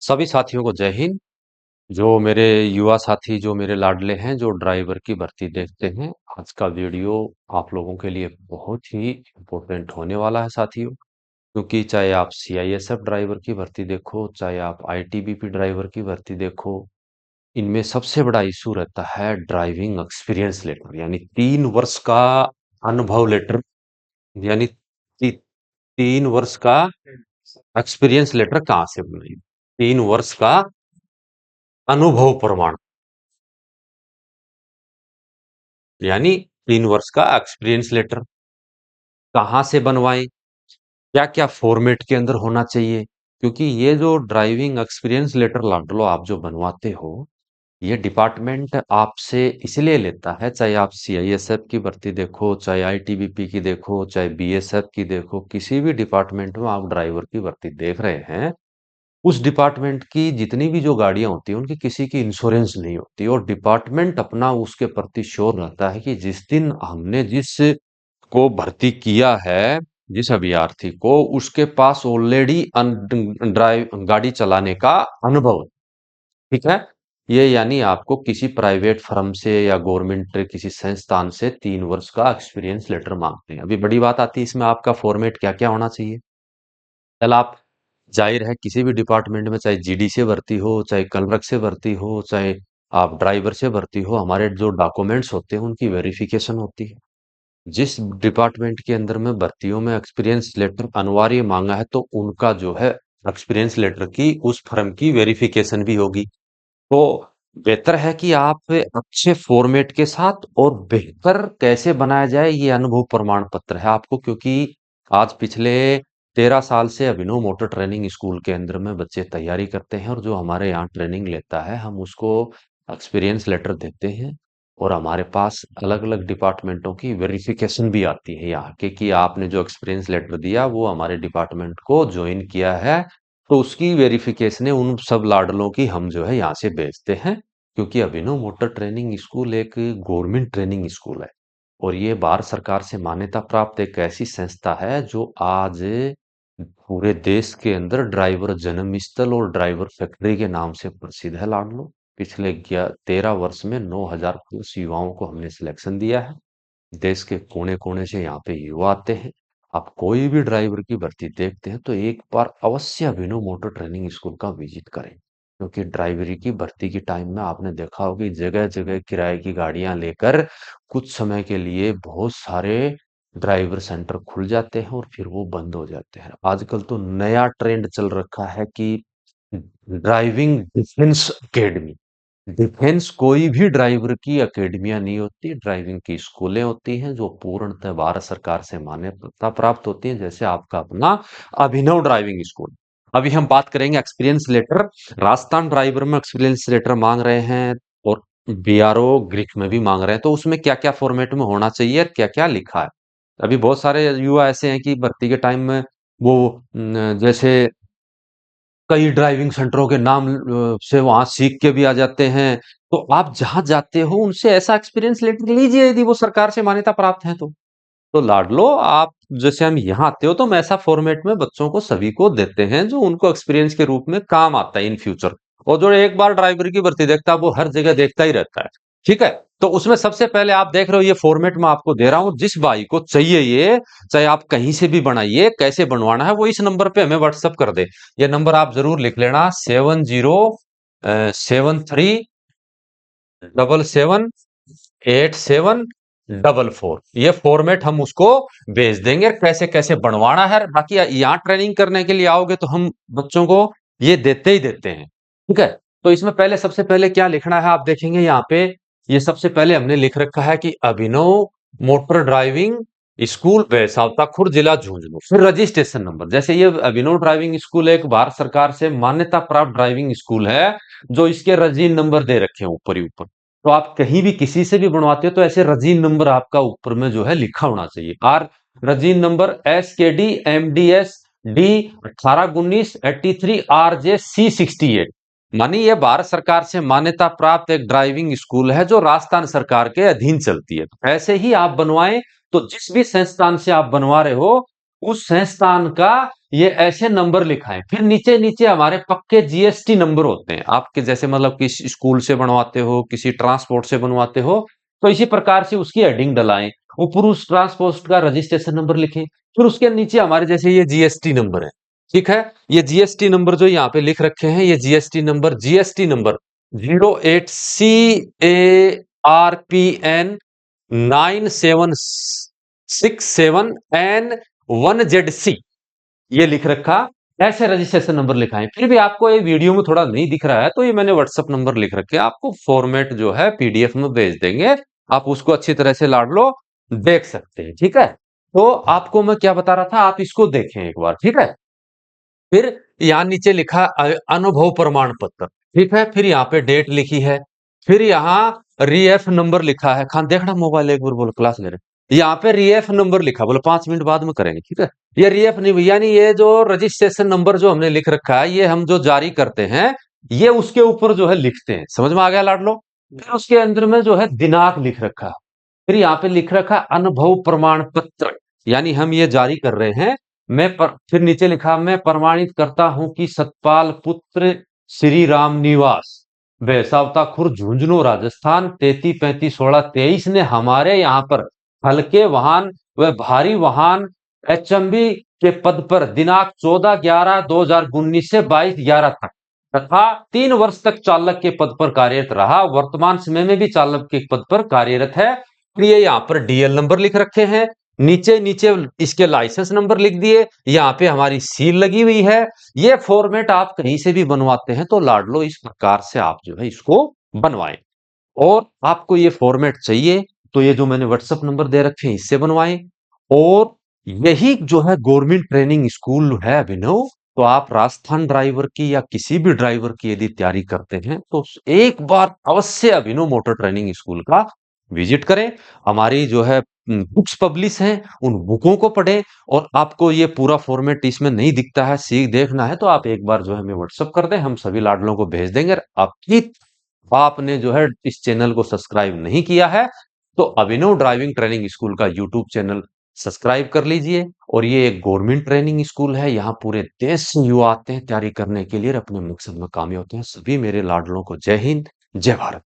सभी साथियों को जय हिंद। जो मेरे युवा साथी, जो मेरे लाडले हैं, जो ड्राइवर की भर्ती देखते हैं, आज का वीडियो आप लोगों के लिए बहुत ही इम्पोर्टेंट होने वाला है साथियों। क्योंकि चाहे आप सीआईएसएफ ड्राइवर की भर्ती देखो, चाहे आप आईटीबीपी ड्राइवर की भर्ती देखो, इनमें सबसे बड़ा इशू रहता है ड्राइविंग एक्सपीरियंस लेटर, यानी 3 वर्ष का अनुभव लेटर। यानी 3 वर्ष का एक्सपीरियंस लेटर कहाँ से बनाएंगे? 3 वर्ष का अनुभव प्रमाण, यानी 3 वर्ष का एक्सपीरियंस लेटर कहाँ से बनवाएं, क्या क्या फॉर्मेट के अंदर होना चाहिए। क्योंकि ये जो ड्राइविंग एक्सपीरियंस लेटर लाडलो आप जो बनवाते हो, ये डिपार्टमेंट आपसे इसलिए लेता है, चाहे आप सीआईएसएफ की भर्ती देखो, चाहे आईटीबीपी की देखो, चाहे बीएसएफ की देखो, किसी भी डिपार्टमेंट में आप ड्राइवर की भर्ती देख रहे हैं, उस डिपार्टमेंट की जितनी भी जो गाड़ियां होती हैं उनकी किसी की इंश्योरेंस नहीं होती, और डिपार्टमेंट अपना उसके प्रति श्योर रहता है कि जिस दिन हमने जिस को भर्ती किया है, जिस अभ्यर्थी को, उसके पास ऑलरेडी ड्राइव गाड़ी चलाने का अनुभव है। ठीक है। ये यानी आपको किसी प्राइवेट फर्म से या गवर्नमेंट किसी संस्थान से 3 वर्ष का एक्सपीरियंस लेटर मांगते हैं। अभी बड़ी बात आती है इसमें, आपका फॉर्मेट क्या क्या होना चाहिए। कल आप, जाहिर है किसी भी डिपार्टमेंट में, चाहे जीडी से भर्ती हो, चाहे क्लर्क से भर्ती हो, चाहे आप ड्राइवर से भर्ती हो, हमारे जो डॉक्यूमेंट्स होते हैं उनकी वेरिफिकेशन होती है। जिस डिपार्टमेंट के अंदर में भर्तियों में एक्सपीरियंस लेटर अनिवार्य मांगा है, तो उनका जो है एक्सपीरियंस लेटर की उस फर्म की वेरिफिकेशन भी होगी। तो बेहतर है कि आप अच्छे फॉर्मेट के साथ और बेहतर कैसे बनाया जाए, ये अनुभव प्रमाण पत्र है आपको। क्योंकि आज पिछले 13 साल से अभिनव मोटर ट्रेनिंग स्कूल के अंदर में बच्चे तैयारी करते हैं, और जो हमारे यहाँ ट्रेनिंग लेता है, हम उसको एक्सपीरियंस लेटर देते हैं। और हमारे पास अलग अलग डिपार्टमेंटों की वेरिफिकेशन भी आती है यहाँ के, कि आपने जो एक्सपीरियंस लेटर दिया वो हमारे डिपार्टमेंट को ज्वाइन किया है। तो उसकी वेरिफिकेशन उन सब लाडलों की हम जो है यहाँ से भेजते हैं। क्योंकि अभिनव मोटर ट्रेनिंग स्कूल एक गवर्नमेंट ट्रेनिंग स्कूल है, और ये भारत सरकार से मान्यता प्राप्त एक ऐसी संस्था है जो आज पूरे देश के अंदर ड्राइवर जन्म स्थल और ड्राइवर फैक्ट्री के नाम से प्रसिद्ध है लाडलो। पिछले 13 वर्ष में 9,000 प्लस युवाओं को हमने सिलेक्शन दिया है। देश के कोने कोने से यहाँ पे युवा आते हैं। आप कोई भी ड्राइवर की भर्ती देखते हैं तो एक बार अवश्य अभिनव मोटर ट्रेनिंग स्कूल का विजिट करें। क्योंकि ड्राइवरी की भर्ती की टाइम में आपने देखा होगा कि जगह जगह किराए की गाड़ियां लेकर कुछ समय के लिए बहुत सारे ड्राइवर सेंटर खुल जाते हैं और फिर वो बंद हो जाते हैं। आजकल तो नया ट्रेंड चल रखा है कि ड्राइविंग डिफेंस एकेडमी। डिफेंस कोई भी ड्राइवर की एकेडमियां नहीं होती, ड्राइविंग की स्कूलें होती हैं जो पूर्णतः भारत सरकार से मान्यता प्राप्त होती हैं, जैसे आपका अपना अभिनव ड्राइविंग स्कूल। अभी हम बात करेंगे एक्सपीरियंस लेटर। राजस्थान ड्राइवर में एक्सपीरियंस लेटर मांग रहे हैं, और बीआरओ ग्रिक में भी मांग रहे हैं, तो उसमें क्या क्या फॉर्मेट में होना चाहिए, क्या क्या लिखा है। अभी बहुत सारे युवा ऐसे हैं कि भर्ती के टाइम में वो जैसे कई ड्राइविंग सेंटरों के नाम से वहां सीख के भी आ जाते हैं। तो आप जहां जाते हो उनसे ऐसा एक्सपीरियंस लेटर लीजिए, यदि वो सरकार से मान्यता प्राप्त है तो लाडलो आप, जैसे हम यहाँ आते हो तो हम ऐसा फॉर्मेट में बच्चों को सभी को देते हैं जो उनको एक्सपीरियंस के रूप में काम आता है इन फ्यूचर। और जो एक बार ड्राइवर की भर्ती देखता है वो हर जगह देखता ही रहता है। ठीक है। तो उसमें सबसे पहले आप देख रहे हो ये फॉर्मेट में आपको दे रहा हूं, जिस भाई को चाहिए ये, चाहे आप कहीं से भी बनाइए, कैसे बनवाना है वो इस नंबर पे हमें व्हाट्सअप कर दे। ये नंबर आप जरूर लिख लेना, 7073778744। ये फॉर्मेट हम उसको भेज देंगे, कैसे कैसे बनवाना है। बाकी यहाँ ट्रेनिंग करने के लिए आओगे तो हम बच्चों को ये देते ही देते हैं। ठीक है। तो इसमें पहले, सबसे पहले क्या लिखना है आप देखेंगे यहाँ पे। ये सबसे पहले हमने लिख रखा है कि अभिनव मोटर ड्राइविंग स्कूल बैसावता खुर्द जिला झुंझुनू, फिर रजिस्ट्रेशन नंबर। जैसे ये अभिनव ड्राइविंग स्कूल एक भारत सरकार से मान्यता प्राप्त ड्राइविंग स्कूल है, जो इसके रजीन नंबर दे रखे हैं ऊपर ही ऊपर। तो आप कहीं भी किसी से भी बनवाते हो तो ऐसे रजीन नंबर आपका ऊपर में जो है लिखा होना चाहिए। आर रजीन number SKD MDS D181983RJ C68। मानी ये भारत सरकार से मान्यता प्राप्त एक ड्राइविंग स्कूल है जो राजस्थान सरकार के अधीन चलती है। तो ऐसे ही आप बनवाएं। तो जिस भी संस्थान से आप बनवा रहे हो उस संस्थान का ये ऐसे नंबर लिखाएं। फिर नीचे नीचे हमारे पक्के जीएसटी नंबर होते हैं आपके, जैसे मतलब किसी स्कूल से बनवाते हो, किसी ट्रांसपोर्ट से बनवाते हो, तो इसी प्रकार से उसकी हेडिंग डलाएं। ऊपर उस ट्रांसपोर्ट का रजिस्ट्रेशन नंबर लिखें, फिर उसके नीचे हमारे जैसे ये जीएसटी नंबर है, ठीक है। ये जीएसटी नंबर जो यहाँ पे लिख रखे हैं, ये जीएसटी नंबर 08CARPN9767N1ZC, ये लिख रखा। ऐसे रजिस्ट्रेशन नंबर लिखाएं। फिर भी आपको ये वीडियो में थोड़ा नहीं दिख रहा है, तो ये मैंने व्हाट्सएप नंबर लिख रखे, आपको फॉर्मेट जो है पीडीएफ में भेज देंगे, आप उसको अच्छी तरह से लाड लो, देख सकते हैं, ठीक है। तो आपको मैं क्या बता रहा था, आप इसको देखें एक बार, ठीक है। फिर यहाँ नीचे लिखा अनुभव प्रमाण पत्र, ठीक है। फिर यहाँ पे डेट लिखी है, फिर यहाँ रीएफ नंबर लिखा है। खान देखना मोबाइल एक बार, बोलो क्लास ले रहे, यहाँ पे रीएफ नंबर लिखा, बोलो 5 मिनट बाद में करेंगे, ठीक है। ये रीएफ नहीं, यानी ये जो रजिस्ट्रेशन नंबर जो हमने लिख रखा है, ये हम जो जारी करते हैं, ये उसके ऊपर जो है लिखते हैं। समझ में आ गया लाडलो। फिर उसके अंदर में जो है दिनांक लिख रखा, फिर यहाँ पे लिख रखा अनुभव प्रमाण पत्र, यानी हम ये जारी कर रहे हैं। फिर नीचे लिखा, मैं प्रमाणित करता हूं कि सतपाल पुत्र श्री राम निवास बैसावता खुर्द झुंझुनू राजस्थान 33351623 ने हमारे यहाँ पर हल्के वाहन व भारी वाहन एचएमबी के पद पर दिनांक 14/11/2019 से 22/11 तक तथा 3 वर्ष तक चालक के पद पर कार्यरत रहा। वर्तमान समय में भी चालक के पद पर कार्यरत है। ये यहाँ पर डीएल नंबर लिख रखे हैं, नीचे नीचे इसके लाइसेंस नंबर लिख दिए, यहाँ पे हमारी सील लगी हुई है। ये फॉर्मेट आप कहीं से भी बनवाते हैं तो लाडलो इस प्रकार से आप जो है इसको बनवाएं। और आपको ये फॉर्मेट चाहिए तो ये जो मैंने व्हाट्सएप नंबर दे रखे हैं, इससे बनवाएं। और यही जो है गवर्नमेंट ट्रेनिंग स्कूल है अभिनव, तो आप राजस्थान ड्राइवर की या किसी भी ड्राइवर की यदि तैयारी करते हैं तो एक बार अवश्य अभिनव मोटर ट्रेनिंग स्कूल का विजिट करें। हमारी जो है बुक्स पब्लिश हैं, उन बुकों को पढ़ें। और आपको ये पूरा फॉर्मेट इसमें नहीं दिखता है, सीख देखना है, तो आप एक बार जो है हमें व्हाट्सएप कर दें, हम सभी लाडलों को भेज देंगे। आपकी आपने जो है इस चैनल को सब्सक्राइब नहीं किया है तो अभिनव ड्राइविंग ट्रेनिंग स्कूल का यूट्यूब चैनल सब्सक्राइब कर लीजिए। और ये एक गवर्नमेंट ट्रेनिंग स्कूल है, यहाँ पूरे देश से युवा आते हैं तैयारी करने के लिए और अपने मकसद में कामयाब होते हैं। सभी मेरे लाडलों को जय हिंद, जय भारत।